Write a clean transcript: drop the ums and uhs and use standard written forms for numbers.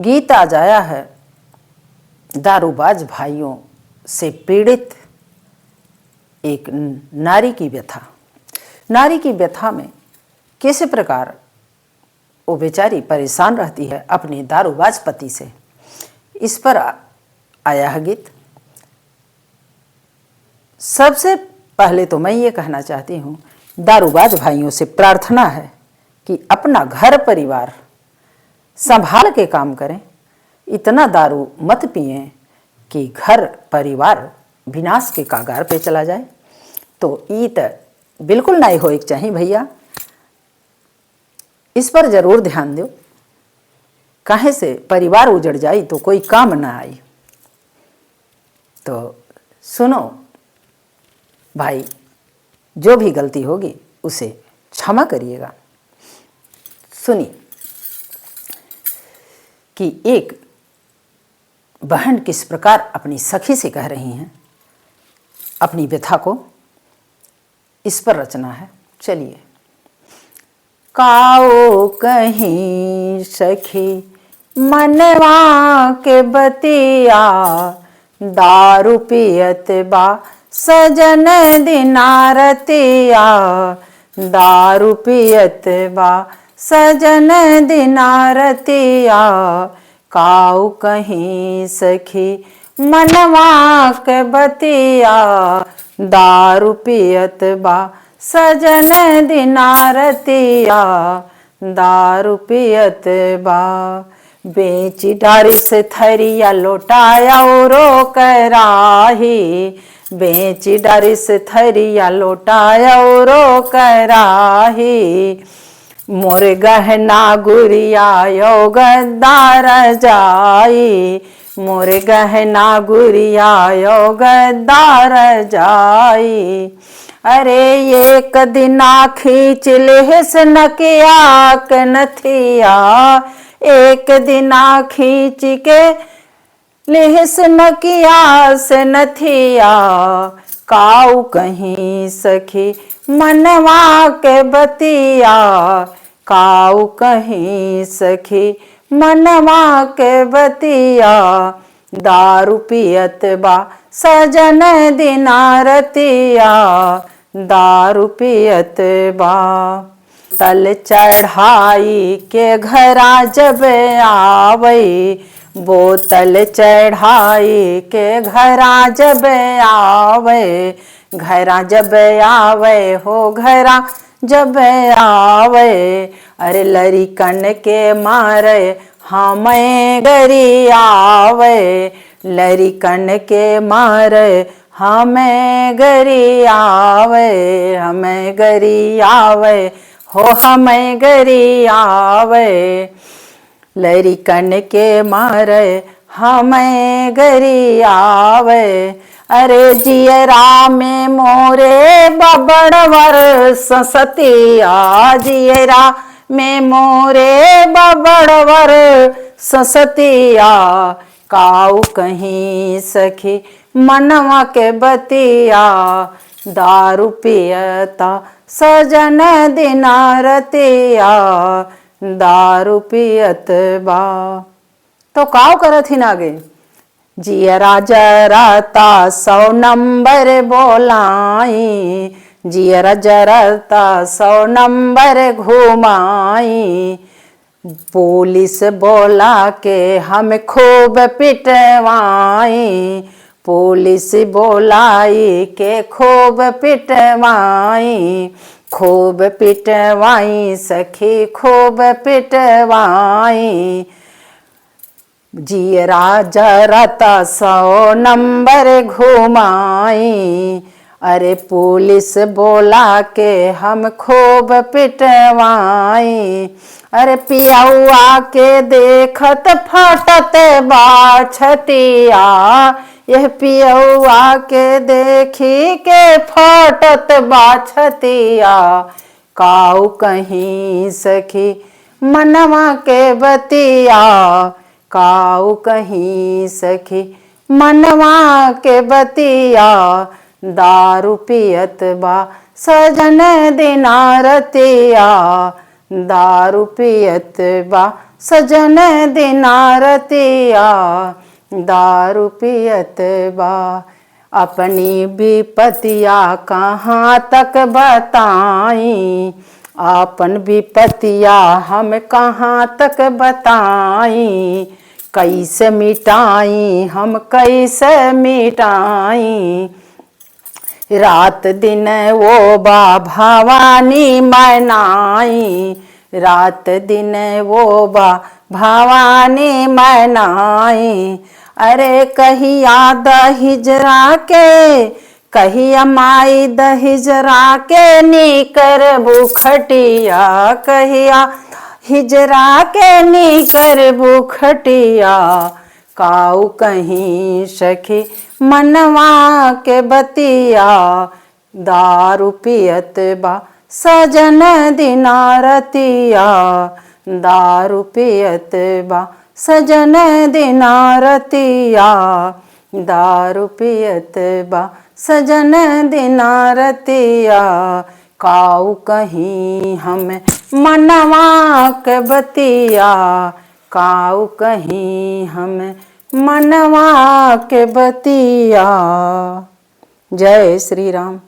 गीत आज आया है दारूबाज भाइयों से पीड़ित एक नारी की व्यथा। नारी की व्यथा में किस प्रकार वो बेचारी परेशान रहती है अपने दारूबाज पति से, इस पर आया है गीत। सबसे पहले तो मैं ये कहना चाहती हूँ, दारूबाज भाइयों से प्रार्थना है कि अपना घर परिवार संभाल के काम करें। इतना दारू मत पिएं कि घर परिवार विनाश के कागार पे चला जाए। तो ये तो बिल्कुल नहीं हो एक चाहिए भैया, इस पर जरूर ध्यान दो। काहे से परिवार उजड़ जाए तो कोई काम ना आई। तो सुनो भाई, जो भी गलती होगी उसे क्षमा करिएगा। सुनिए कि एक बहन किस प्रकार अपनी सखी से कह रही हैं अपनी व्यथा को, इस पर रचना है। चलिए। काओ कहीं सखी मनवा के बतिया, दारू पियत बा सजन दिनारतिया, दारू पियत बा सजन दिनारतिया, काऊ कहीं सखी मनवा के बतिया, दारू पियत बा सजन दिनारतिया, दारू पियत बा। बेच डारी से थरिया लोटाया रो कराही, बेच डारी से थरिया लोटाया रो कराही, मोर गहना गुरिया यो गद्दार जाई, मोर गहना गुरिया यो गद्दार जाई। अरे एक दिना खींच लेहस नकिया के नथिया, एक दिना खींच के लेहस नकिया से नथिया, काऊ कहीं सखी मनवा के बतिया, काऊ कहीं सखी मनवा के बतिया, दारू पियत बा सजन दिनारतिया, दारू पियत बा। तल चढ़ाई के घरा जब आवई, बोतल चढ़ाई के घरा जब आवे, घरा जब आवे हो घरा जब आवे, अरे लरिकन के मारे हमें गरी आवे, लरिकन के मारे हमें गरी आवे, हमें गरी आवे हो हमें गरी आवे, लरिकन के मारे हमें गरी आवे। अरे जियरा में मोरे बबड़वर ससतिया, जियरा में मोरे बबड़वर ससतिया, काऊ कहीं सखी मनवा के बतिया, दारू पियता सजन दिनारतिया, दारू पियत बा। तो काऊ करत ही आगे, जियरा जरता 100 नंबर बोलाई, जियरा जरता 100 नंबर घुमाई, पुलिस बोला के हम खूब पिटवाई, पुलिस बोलाई के खूब पिटवाई, खूब पिटवाई सखी खूब पिटवाई, जियरा जरता 100 नंबर घुमाई, अरे पुलिस बोला के हम खूब पिटवाई, अरे पियौआ के देखत फटत बा छतिया, यह पियौआ के देखी के फटत बा छतिया, काऊ कहीं सखी मनवा के बतिया, काऊ कहीं सखी मनवा के बतिया, दारू पियत बा सजन दिनारतिया, दारू पियत बा सजन दिना रतिया, दारू पियत बा। अपनी विपतिया कहाँ तक बताई, आपन विपतिया हम कहाँ तक बताई, कैसे मिटाई हम कैसे मिटाई। रात दिन वो बा भवानी मनाई, रात दिन वो बा भवानी मनाई। अरे कहिया दहिजरा के, कहिया माई दहिजरा के नीकर बुखटिया, कहिया हिजरा के नीकर बुखटिया। काऊ कहीं सखी मनवा के बतिया, दारू पियत बा सजन दिना रतिया, दारू पियत बा सजन दिना रतिया, दारू पियत बा सजन दिना रतिया। काऊ कहीं हम मनवा के बतिया, काऊ कहीं हम मनवा के बतिया। जय श्री राम।